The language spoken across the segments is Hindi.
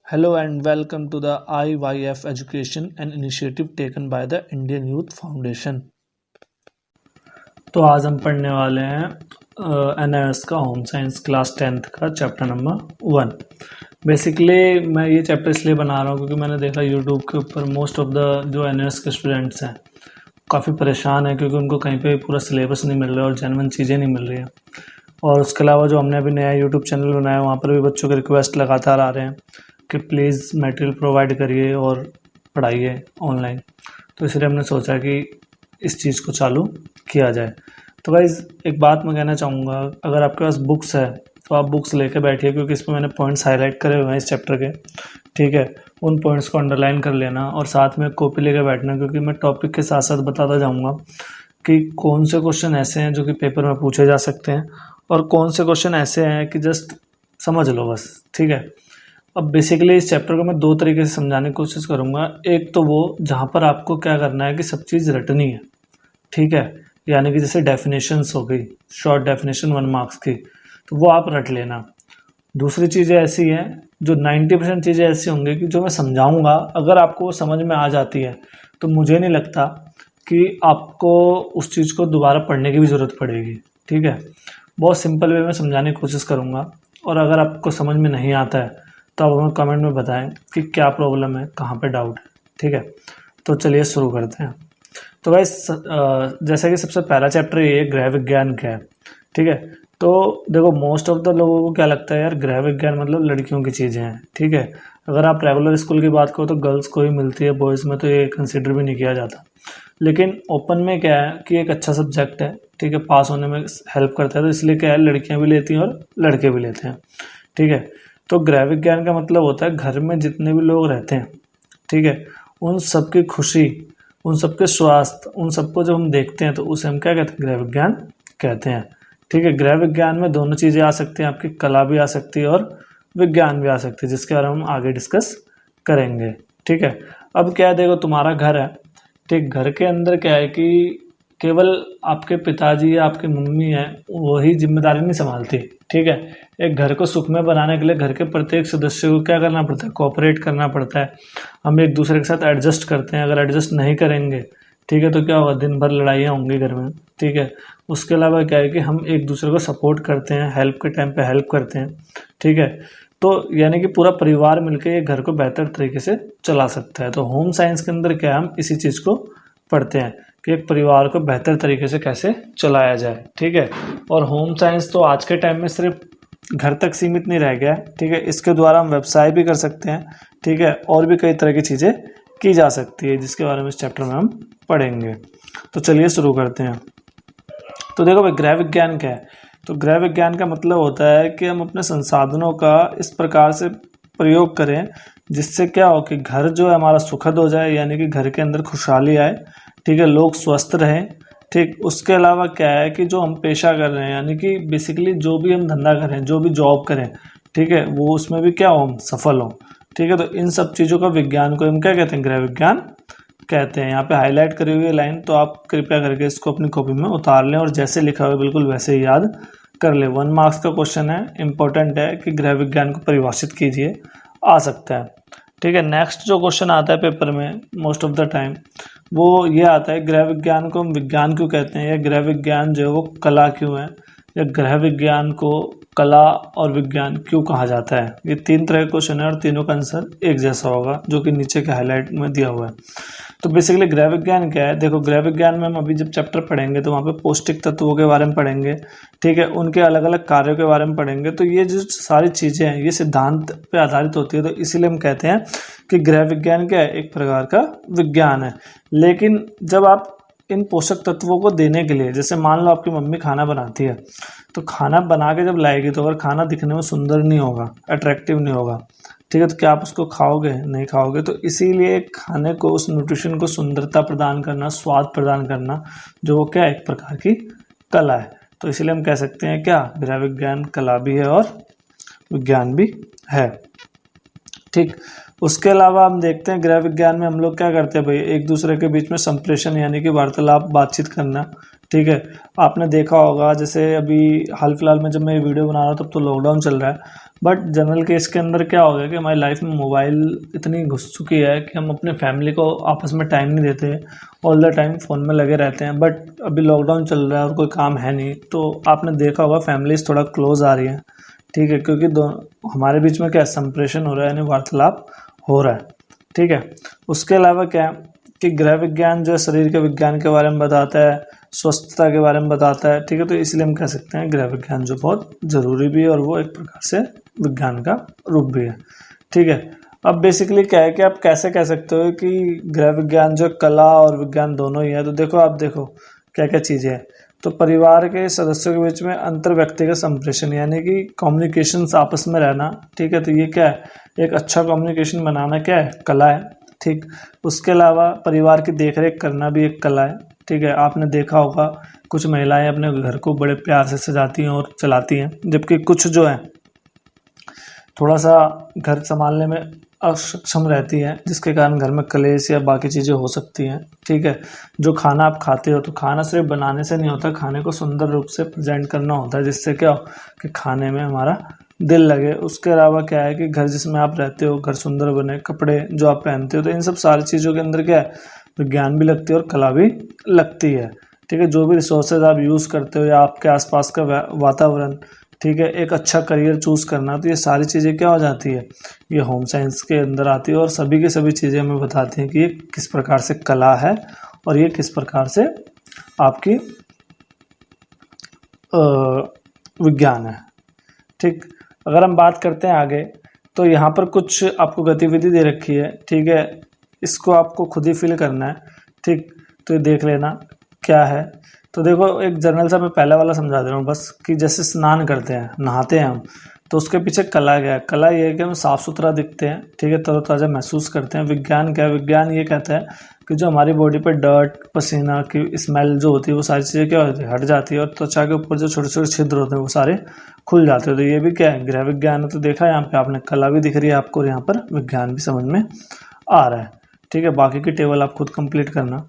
Hello and welcome to the IYF Education, an initiative taken by the Indian Youth Foundation। तो आज हम पढ़ने वाले हैं NIS का होम साइंस क्लास 10th का चैप्टर नंबर 1। बेसिकली मैं ये चैप्टर इसलिए बना रहा हूँ क्योंकि मैंने देखा यूट्यूब के ऊपर मोस्ट ऑफ द जो NIS के स्टूडेंट्स हैं काफ़ी परेशान है क्योंकि उनको कहीं पे पूरा सिलेबस नहीं मिल रहा है और जेन्युइन चीज़ें नहीं मिल रही है। और उसके अलावा जो हमने अभी नया यूट्यूब चैनल बनाया वहाँ पर भी बच्चों के रिक्वेस्ट लगातार आ रहे हैं कि प्लीज़ मटेरियल प्रोवाइड करिए और पढ़ाइए ऑनलाइन। तो इसलिए हमने सोचा कि इस चीज़ को चालू किया जाए। तो गाइज़ एक बात मैं कहना चाहूँगा, अगर आपके पास बुक्स है तो आप बुक्स लेके बैठिए क्योंकि इसमें मैंने पॉइंट्स हाईलाइट करे हुए हैं इस चैप्टर के, ठीक है। उन पॉइंट्स को अंडरलाइन कर लेना और साथ में कॉपी लेके बैठना क्योंकि मैं टॉपिक के साथ साथ बताता जाऊँगा कि कौन से क्वेश्चन ऐसे हैं जो कि पेपर में पूछे जा सकते हैं और कौन से क्वेश्चन ऐसे हैं कि जस्ट समझ लो बस, ठीक है। अब बेसिकली इस चैप्टर को मैं दो तरीके से समझाने की कोशिश करूँगा। एक तो वो जहाँ पर आपको क्या करना है कि सब चीज़ रटनी है, ठीक है, यानी कि जैसे डेफिनेशंस हो गई, शॉर्ट डेफिनेशन 1 मार्क्स की, तो वो आप रट लेना। दूसरी चीज़ें ऐसी हैं जो 90% चीज़ें ऐसी होंगी कि जो मैं समझाऊँगा अगर आपको वो समझ में आ जाती है तो मुझे नहीं लगता कि आपको उस चीज़ को दोबारा पढ़ने की भी ज़रूरत पड़ेगी, ठीक है। बहुत सिंपल वे में समझाने की कोशिश करूँगा और अगर आपको समझ में नहीं आता है तो आप हमें कमेंट में बताएं कि क्या प्रॉब्लम है, कहाँ पे डाउट है, ठीक है। तो चलिए शुरू करते हैं। तो गाइस जैसे कि सबसे पहला चैप्टर ये गृह विज्ञान क्या है, ठीक है। तो देखो मोस्ट ऑफ द लोगों को क्या लगता है यार गृह विज्ञान मतलब लड़कियों की चीज़ें हैं, ठीक है। अगर आप रेगुलर स्कूल की बात करो तो गर्ल्स को ही मिलती है, बॉयज़ में तो ये कंसिडर भी नहीं किया जाता। लेकिन ओपन में क्या है कि एक अच्छा सब्जेक्ट है, ठीक है, पास होने में हेल्प करता है, तो इसलिए क्या है लड़कियाँ भी लेती हैं और लड़के भी लेते हैं, ठीक है। तो गृह विज्ञान का मतलब होता है घर में जितने भी लोग रहते हैं, ठीक है, उन सबकी खुशी, उन सबके स्वास्थ्य, उन सबको जब हम देखते हैं तो उसे हम क्या कहते हैं, गृह विज्ञान कहते हैं, ठीक है। गृह विज्ञान में दोनों चीज़ें आ सकती हैं, आपकी कला भी आ सकती है और विज्ञान भी आ सकती है, जिसके बारे में हम आगे डिस्कस करेंगे, ठीक है। अब क्या है, देखो तुम्हारा घर है, ठीक, घर के अंदर क्या है कि केवल आपके पिताजी या आपकी मम्मी है वही जिम्मेदारी नहीं संभालती, ठीक है। एक घर को सुखमय बनाने के लिए घर के प्रत्येक सदस्य को क्या करना पड़ता है, कोऑपरेट करना पड़ता है। हम एक दूसरे के साथ एडजस्ट करते हैं, अगर एडजस्ट नहीं करेंगे, ठीक है, तो क्या होगा, दिन भर लड़ाइयाँ होंगी घर में, ठीक है। उसके अलावा क्या है कि हम एक दूसरे को सपोर्ट करते हैं, हेल्प के टाइम पे हेल्प करते हैं, ठीक है। तो यानी कि पूरा परिवार मिलकर ये घर को बेहतर तरीके से चला सकता है। तो होम साइंस के अंदर क्या है, हम इसी चीज़ को पढ़ते हैं कि एक परिवार को बेहतर तरीके से कैसे चलाया जाए, ठीक है। और होम साइंस तो आज के टाइम में सिर्फ घर तक सीमित नहीं रह गया है, ठीक है। इसके द्वारा हम व्यवसाय भी कर सकते हैं, ठीक है, और भी कई तरह की चीज़ें की जा सकती है जिसके बारे में इस चैप्टर में हम पढ़ेंगे। तो चलिए शुरू करते हैं। तो देखो भाई गृह विज्ञान क्या है। तो गृह विज्ञान का मतलब होता है कि हम अपने संसाधनों का इस प्रकार से प्रयोग करें जिससे क्या हो कि घर जो है हमारा सुखद हो जाए, यानी कि घर के अंदर खुशहाली आए, ठीक है, लोग स्वस्थ रहें, ठीक। उसके अलावा क्या है कि जो हम पेशा कर रहे हैं, यानी कि बेसिकली जो भी हम धंधा करें, जो भी जॉब करें, ठीक है, वो उसमें भी क्या हो, हम सफल हों, ठीक है। तो इन सब चीज़ों का विज्ञान को हम क्या कहते हैं, गृह विज्ञान कहते हैं। यहाँ पे हाईलाइट करी हुई लाइन तो आप कृपया करके इसको अपनी कॉपी में उतार लें और जैसे लिखा हुआ है बिल्कुल वैसे ही याद कर ले। 1 मार्क्स का क्वेश्चन है, इंपॉर्टेंट है कि गृह विज्ञान को परिभाषित कीजिए, आ सकता है, ठीक है। नेक्स्ट जो क्वेश्चन आता है पेपर में मोस्ट ऑफ द टाइम वो ये आता है, गृह विज्ञान को हम विज्ञान क्यों कहते हैं, या गृह विज्ञान जो है वो कला क्यों है, या गृह विज्ञान को कला और विज्ञान क्यों कहा जाता है। ये 3 तरह के क्वेश्चन है और तीनों का आंसर एक जैसा होगा जो कि नीचे के हाईलाइट में दिया हुआ है। तो बेसिकली गृह विज्ञान क्या है, देखो गृह विज्ञान में हम अभी जब चैप्टर पढ़ेंगे तो वहाँ पे पौष्टिक तत्वों के बारे में पढ़ेंगे, ठीक है, उनके अलग अलग कार्यों के बारे में पढ़ेंगे। तो ये जो सारी चीज़ें हैं ये सिद्धांत पे आधारित होती है, तो इसीलिए हम कहते हैं कि गृह विज्ञान क्या है, एक प्रकार का विज्ञान है। लेकिन जब आप इन पोषक तत्वों को देने के लिए, जैसे मान लो आपकी मम्मी खाना बनाती है, तो खाना बना के जब लाएगी तो अगर खाना दिखने में सुंदर नहीं होगा, अट्रैक्टिव नहीं होगा, ठीक है, तो क्या आप उसको खाओगे, नहीं खाओगे। तो इसीलिए खाने को, उस न्यूट्रिशन को सुंदरता प्रदान करना, स्वाद प्रदान करना, जो वो क्या है, एक प्रकार की कला है। तो इसीलिए हम कह सकते हैं क्या, गृह विज्ञान कला भी है और विज्ञान भी है, ठीक। उसके अलावा हम देखते हैं गृह विज्ञान में हम लोग क्या करते हैं भाई, एक दूसरे के बीच में संप्रेषण यानी कि वार्तालाप, बातचीत करना, ठीक है। आपने देखा होगा जैसे अभी हाल फिलहाल में जब मैं ये वीडियो बना रहा हूँ तब तो लॉकडाउन चल रहा है, बट जनरल केस के अंदर क्या हो गया कि हमारी लाइफ में मोबाइल इतनी घुस चुकी है कि हम अपने फैमिली को आपस में टाइम नहीं देते, ऑल द टाइम फ़ोन में लगे रहते हैं। बट अभी लॉकडाउन चल रहा है और कोई काम है नहीं, तो आपने देखा होगा फैमिलीज थोड़ा क्लोज आ रही है, ठीक है, क्योंकि हमारे बीच में क्या संप्रेषण हो रहा है, यानी वार्तालाप हो रहा है, ठीक है। उसके अलावा क्या है कि गृह विज्ञान जो है शरीर के विज्ञान के बारे में बताता है, स्वस्थता के बारे में बताता है, ठीक है। तो इसलिए हम कह सकते हैं गृह विज्ञान जो बहुत ज़रूरी भी है और वो एक प्रकार से विज्ञान का रूप भी है, ठीक है। अब बेसिकली क्या है कि आप कैसे कह सकते हो कि गृह विज्ञान जो कला और विज्ञान दोनों ही है। तो देखो, आप देखो क्या क्या चीज़ें हैं। तो परिवार के सदस्यों के बीच में अंतर व्यक्तिगत संप्रेषण, यानी कि कम्युनिकेशंस आपस में रहना, ठीक है। तो ये क्या है, एक अच्छा कम्युनिकेशन बनाना क्या है, कला है, ठीक। उसके अलावा परिवार की देखरेख करना भी एक कला है, ठीक है। आपने देखा होगा कुछ महिलाएं अपने घर को बड़े प्यार से सजाती हैं और चलाती हैं, जबकि कुछ जो है थोड़ा सा घर संभालने में अक्षम रहती है, जिसके कारण घर में कलेश या बाकी चीज़ें हो सकती हैं, ठीक है। जो खाना आप खाते हो, तो खाना सिर्फ बनाने से नहीं होता, खाने को सुंदर रूप से प्रेजेंट करना होता है, जिससे क्या हो कि खाने में हमारा दिल लगे। उसके अलावा क्या है कि घर जिसमें आप रहते हो, घर सुंदर बने, कपड़े जो आप पहनते हो, तो इन सब सारी चीज़ों के अंदर क्या है, विज्ञान भी लगती है और कला भी लगती है, ठीक है। जो भी रिसोर्सेज आप यूज़ करते हो या आपके आसपास का वातावरण, ठीक है, एक अच्छा करियर चूज़ करना, तो ये सारी चीज़ें क्या हो जाती है, ये होम साइंस के अंदर आती है और सभी की सभी चीज़ें हमें बताती हैं कि ये किस प्रकार से कला है और ये किस प्रकार से आपकी विज्ञान है, ठीक। अगर हम बात करते हैं आगे, तो यहाँ पर कुछ आपको गतिविधि दे रखी है, ठीक है। इसको आपको खुद ही फिल करना है, ठीक। तो ये देख लेना क्या है। तो देखो, एक जर्नल सा मैं पहले वाला समझा दे रहा हूँ बस, कि जैसे स्नान करते हैं, नहाते हैं हम, तो उसके पीछे कला क्या है। कला ये है कि हम साफ़ सुथरा दिखते हैं, ठीक है, तरोताज़ा महसूस करते हैं। विज्ञान क्या है, विज्ञान ये कहता है कि जो हमारी बॉडी पे डर्ट, पसीना की स्मेल जो होती है, वो सारी चीज़ें क्या होती है, हट जाती है और त्वचा के ऊपर जो छोटे छोटे छिद्र होते हैं वो सारे खुल जाते हैं। तो ये भी क्या है, गृह विज्ञान है। तो देखा यहाँ पे आपने, कला भी दिख रही है आपको और यहाँ पर विज्ञान भी समझ में आ रहा है, ठीक है। बाकी की टेबल आप खुद कंप्लीट करना।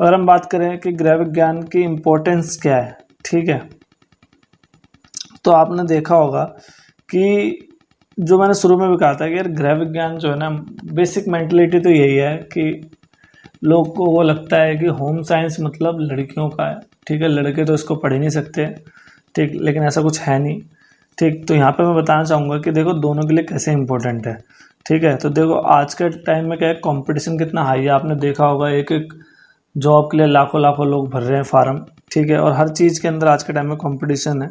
अगर हम बात करें कि गृह विज्ञान की इम्पोर्टेंस क्या है, ठीक है, तो आपने देखा होगा कि जो मैंने शुरू में भी कहा था कि यार गृह विज्ञान जो है ना, बेसिक मेंटलिटी तो यही है कि लोग को वो लगता है कि होम साइंस मतलब लड़कियों का है, ठीक है, लड़के तो इसको पढ़ ही नहीं सकते, ठीक। लेकिन ऐसा कुछ है नहीं, ठीक। तो यहाँ पे मैं बताना चाहूँगा कि देखो दोनों के लिए कैसे इंपॉर्टेंट है, ठीक है। तो देखो आज के टाइम में क्या है, कंपटीशन कितना हाई है, आपने देखा होगा एक एक जॉब के लिए लाखों लाखों लोग भर रहे हैं फार्म, ठीक है। और हर चीज़ के अंदर आज के टाइम में कंपटीशन है,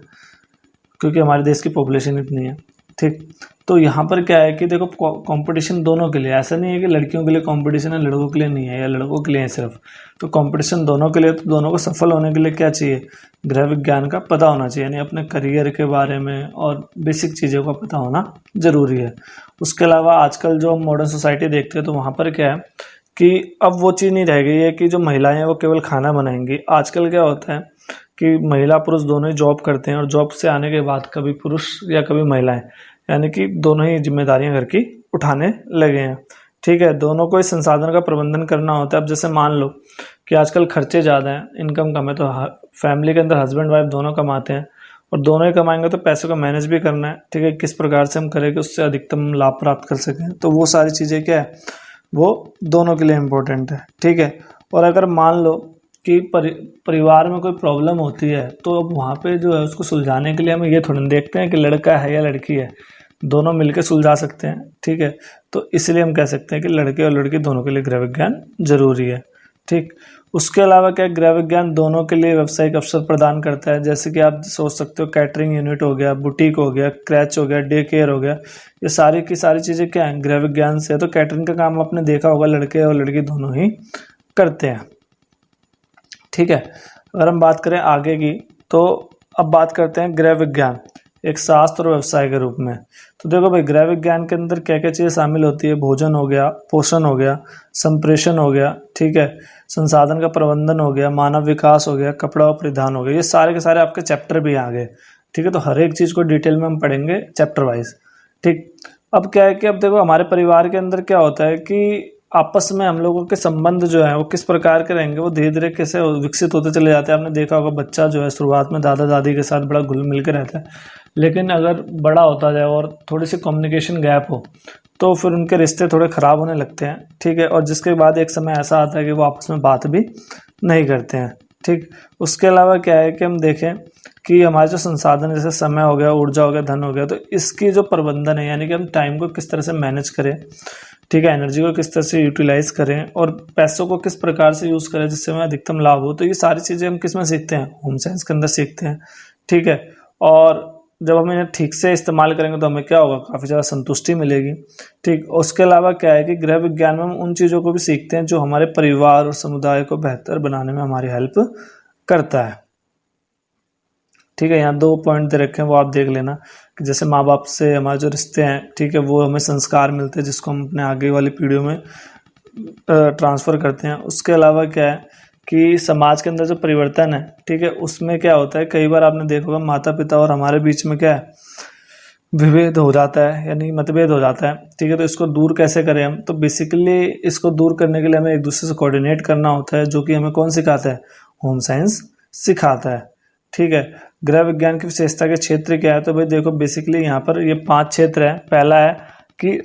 क्योंकि हमारे देश की पॉपुलेशन इतनी है, ठीक। तो यहाँ पर क्या है कि देखो कंपटीशन दोनों के लिए, ऐसा नहीं है कि लड़कियों के लिए कंपटीशन है लड़कों के लिए नहीं है, या लड़कों के लिए है सिर्फ। तो कंपटीशन दोनों के लिए, तो दोनों को सफल होने के लिए क्या चाहिए, गृह विज्ञान का पता होना चाहिए, यानी अपने करियर के बारे में और बेसिक चीज़ों का पता होना ज़रूरी है। उसके अलावा आजकल जो मॉडर्न सोसाइटी देखते हैं, तो वहाँ पर क्या है कि अब वो चीज़ नहीं रह गई है कि जो महिलाएं हैं वो केवल खाना बनाएंगी। आजकल क्या होता है कि महिला पुरुष दोनों ही जॉब करते हैं और जॉब से आने के बाद कभी पुरुष या कभी महिलाएं, यानी कि दोनों ही जिम्मेदारियां घर की उठाने लगे हैं, ठीक है। दोनों को इस संसाधन का प्रबंधन करना होता है। अब जैसे मान लो कि आजकल खर्चे ज़्यादा हैं, इनकम कम है, तो फैमिली के अंदर हस्बैंड वाइफ दोनों कमाते हैं और दोनों ही कमाएंगे, तो पैसे को मैनेज भी करना है, ठीक है। किस प्रकार से हम करें कि उससे अधिकतम लाभ प्राप्त कर सकें, तो वो सारी चीज़ें क्या है, वो दोनों के लिए इम्पोर्टेंट है, ठीक है। और अगर मान लो कि परिवार में कोई प्रॉब्लम होती है, तो अब वहाँ पे जो है उसको सुलझाने के लिए हम ये थोड़ी देखते हैं कि लड़का है या लड़की है, दोनों मिलकर सुलझा सकते हैं, ठीक है। तो इसलिए हम कह सकते हैं कि लड़के और लड़की दोनों के लिए गृह विज्ञान जरूरी है, ठीक। उसके अलावा क्या, गृह विज्ञान दोनों के लिए व्यावसायिक अवसर प्रदान करता है। जैसे कि आप सोच सकते हो, कैटरिंग यूनिट हो गया, बुटीक हो गया, क्रैच हो गया, डे केयर हो गया, ये सारी की सारी चीज़ें क्या हैं, गृह विज्ञान से। तो कैटरिंग का काम आपने देखा होगा लड़के और लड़की दोनों ही करते हैं, ठीक है। अगर हम बात करें आगे की, तो अब बात करते हैं गृह विज्ञान एक शास्त्र और व्यवसाय के रूप में। तो देखो भाई, गृह विज्ञान के अंदर क्या क्या चीज़ें शामिल होती है, भोजन हो गया, पोषण हो गया, संप्रेषण हो गया, ठीक है, संसाधन का प्रबंधन हो गया, मानव विकास हो गया, कपड़ा और परिधान हो गया। ये सारे के सारे आपके चैप्टर भी आ गए, ठीक है। तो हर एक चीज़ को डिटेल में हम पढ़ेंगे चैप्टर वाइज, ठीक। अब क्या है कि अब देखो हमारे परिवार के अंदर क्या होता है कि आपस में हम लोगों के संबंध जो है वो किस प्रकार के रहेंगे, वो धीरे धीरे कैसे विकसित होते चले जाते हैं। आपने देखा होगा बच्चा जो है शुरुआत में दादा दादी के साथ बड़ा घुल मिल के रहता है, लेकिन अगर बड़ा होता जाए और थोड़ी सी कम्युनिकेशन गैप हो तो फिर उनके रिश्ते थोड़े ख़राब होने लगते हैं, ठीक है। और जिसके बाद एक समय ऐसा आता है कि वो आपस में बात भी नहीं करते हैं, ठीक। उसके अलावा क्या है कि हम देखें कि हमारे जो संसाधन जैसे समय हो गया, ऊर्जा हो गया, धन हो गया, तो इसकी जो प्रबंधन है, यानी कि हम टाइम को किस तरह से मैनेज करें, ठीक है, एनर्जी को किस तरह से यूटिलाइज करें और पैसों को किस प्रकार से यूज़ करें जिससे हमें अधिकतम लाभ हो, तो ये सारी चीज़ें हम किस में सीखते हैं, होम साइंस के अंदर सीखते हैं, ठीक है। और जब हम इन्हें ठीक से इस्तेमाल करेंगे तो हमें क्या होगा, काफ़ी ज़्यादा संतुष्टि मिलेगी, ठीक। उसके अलावा क्या है कि गृह विज्ञान में हम उन चीज़ों को भी सीखते हैं जो हमारे परिवार और समुदाय को बेहतर बनाने में हमारी हेल्प करता है, ठीक है। यहाँ 2 पॉइंट दे रखे हैं, वो आप देख लेना कि जैसे माँ बाप से हमारे जो रिश्ते हैं, ठीक है, वो हमें संस्कार मिलते हैं जिसको हम अपने आगे वाली पीढ़ियों में ट्रांसफ़र करते हैं। उसके अलावा क्या है कि समाज के अंदर जो परिवर्तन है, ठीक है, उसमें क्या होता है, कई बार आपने देखा होगा माता पिता और हमारे बीच में क्या है, विभेद हो जाता है, यानी मतभेद हो जाता है, ठीक है। तो इसको दूर कैसे करें हम, तो बेसिकली इसको दूर करने के लिए हमें एक दूसरे से कोऑर्डिनेट करना होता है, जो कि हमें कौन सिखाता है, होम साइंस सिखाता है, ठीक है। गृह विज्ञान की विशेषता के क्षेत्र क्या है, तो भाई देखो बेसिकली यहाँ पर ये 5 क्षेत्र हैं। पहला है कि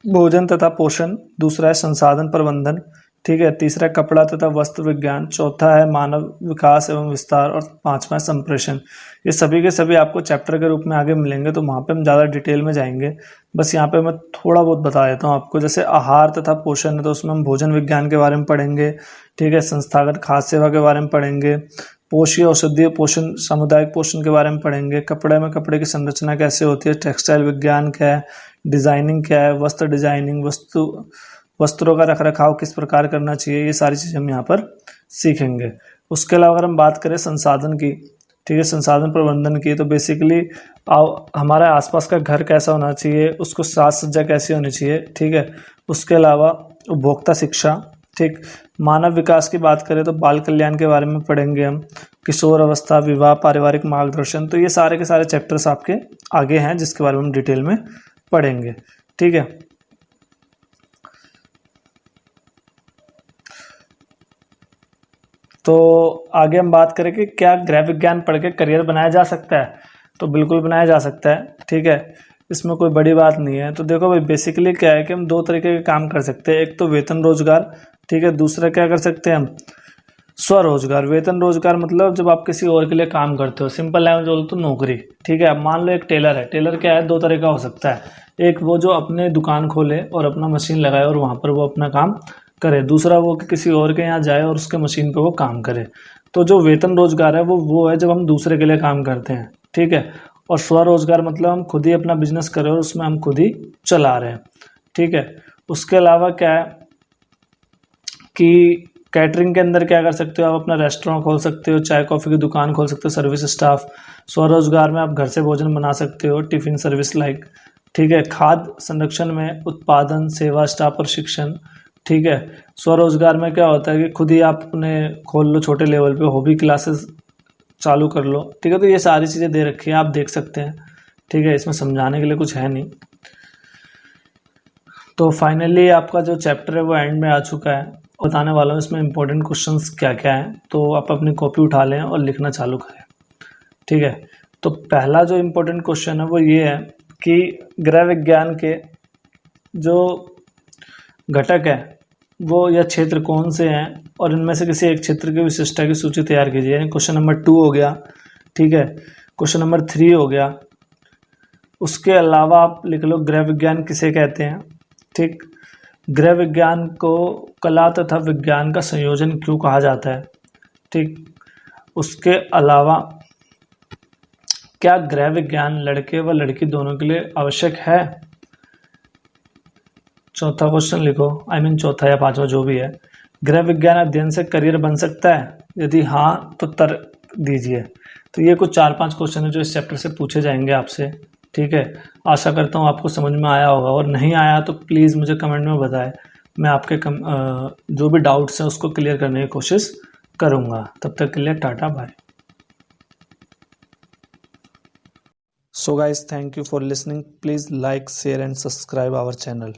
भोजन तथा पोषण, दूसरा है संसाधन प्रबंधन, ठीक है, तीसरा है कपड़ा तथा वस्त्र विज्ञान, चौथा है मानव विकास एवं विस्तार और 5वां है संप्रेषण। ये सभी के सभी आपको चैप्टर के रूप में आगे मिलेंगे, तो वहाँ पे हम ज़्यादा डिटेल में जाएंगे। बस यहाँ पे मैं थोड़ा बहुत बता देता हूँ आपको। जैसे आहार तथा पोषण है तो उसमें हम भोजन विज्ञान के बारे में पढ़ेंगे, ठीक है, संस्थागत खाद्य सेवा के बारे में पढ़ेंगे, पोषीय औषधीय पोषण, सामुदायिक पोषण के बारे में पढ़ेंगे, कपड़े में कपड़े की संरचना कैसे होती है, टेक्सटाइल विज्ञान क्या है, डिज़ाइनिंग क्या है, वस्त्र डिज़ाइनिंग, वस्त्रों का रखरखाव किस प्रकार करना चाहिए, ये सारी चीज़ें हम यहाँ पर सीखेंगे। उसके अलावा अगर हम बात करें संसाधन की, ठीक है, संसाधन प्रबंधन की, तो बेसिकली हमारे आसपास का घर कैसा होना चाहिए, उसको साज सज्जा कैसी होनी चाहिए, ठीक है। उसके अलावा उपभोक्ता शिक्षा, ठीक। मानव विकास की बात करें तो बाल कल्याण के बारे में पढ़ेंगे हम, किशोर अवस्था, विवाह, पारिवारिक मार्गदर्शन, तो ये सारे के सारे चैप्टर्स आपके आगे हैं जिसके बारे में हम डिटेल में पढ़ेंगे, ठीक है। तो आगे हम बात करें कि क्या गृह विज्ञान पढ़ के करियर बनाया जा सकता है, तो बिल्कुल बनाया जा सकता है, ठीक है, इसमें कोई बड़ी बात नहीं है। तो देखो भाई बेसिकली क्या है कि हम 2 तरीके के काम कर सकते हैं, एक तो वेतन रोजगार, ठीक है, दूसरा क्या कर सकते हैं हम, स्वरोजगार। वेतन रोजगार मतलब जब आप किसी और के लिए काम करते हो, सिंपल लैंग्वेज बोलो तो नौकरी, ठीक है। अब मान लो एक टेलर है, टेलर क्या है, 2 तरह का हो सकता है, एक वो जो अपने दुकान खोले और अपना मशीन लगाए और वहाँ पर वो अपना काम करे, दूसरा वो कि किसी और के यहाँ जाए और उसके मशीन पे वो काम करे। तो जो वेतन रोजगार है वो है जब हम दूसरे के लिए काम करते हैं, ठीक है। और स्वरोजगार मतलब हम खुद ही अपना बिजनेस करें और उसमें हम खुद ही चला रहे हैं, ठीक है। उसके अलावा क्या है कि कैटरिंग के अंदर क्या कर सकते हो, आप अपना रेस्टोरेंट खोल सकते हो, चाय कॉफ़ी की दुकान खोल सकते हो, सर्विस स्टाफ। स्वरोजगार में आप घर से भोजन बना सकते हो, टिफ़िन सर्विस लाइक, ठीक है। खाद्य संरक्षण में उत्पादन, सेवा, स्टाफ और शिक्षण, ठीक है। स्वरोजगार में क्या होता है कि खुद ही आप अपने खोल लो, छोटे लेवल पे हॉबी क्लासेस चालू कर लो, ठीक है। तो ये सारी चीज़ें दे रखी हैं, आप देख सकते हैं, ठीक है, इसमें समझाने के लिए कुछ है नहीं। तो फाइनली आपका जो चैप्टर है वो एंड में आ चुका है। बताने वाला हूँ इसमें इंपॉर्टेंट क्वेश्चंस क्या क्या हैं, तो आप अपनी कॉपी उठा लें और लिखना चालू करें, ठीक है। तो पहला जो इम्पोर्टेंट क्वेश्चन है वो ये है कि गृह विज्ञान के जो घटक है वो या क्षेत्र कौन से हैं और इनमें से किसी एक क्षेत्र की विशिष्टता की सूची तैयार कीजिए। यानी क्वेश्चन नंबर 2 हो गया, ठीक है, क्वेश्चन नंबर 3 हो गया। उसके अलावा आप लिख लो गृह विज्ञान किसे कहते हैं, ठीक। गृह विज्ञान को कला तथा विज्ञान का संयोजन क्यों कहा जाता है, ठीक। उसके अलावा क्या गृह विज्ञान लड़के व लड़की दोनों के लिए आवश्यक है। चौथा क्वेश्चन लिखो, चौथा या 5वां जो भी है, गृह विज्ञान अध्ययन से करियर बन सकता है, यदि हाँ तो तर्क दीजिए। तो ये कुछ 4-5 क्वेश्चन है जो इस चैप्टर से पूछे जाएंगे आपसे, ठीक है। आशा करता हूँ आपको समझ में आया होगा, और नहीं आया तो प्लीज़ मुझे कमेंट में बताएं, मैं आपके जो भी डाउट्स हैं उसको क्लियर करने की कोशिश करूँगा। तब तक के लिए tata bye. So guys, thank you for listening. Please like, share and subscribe our channel.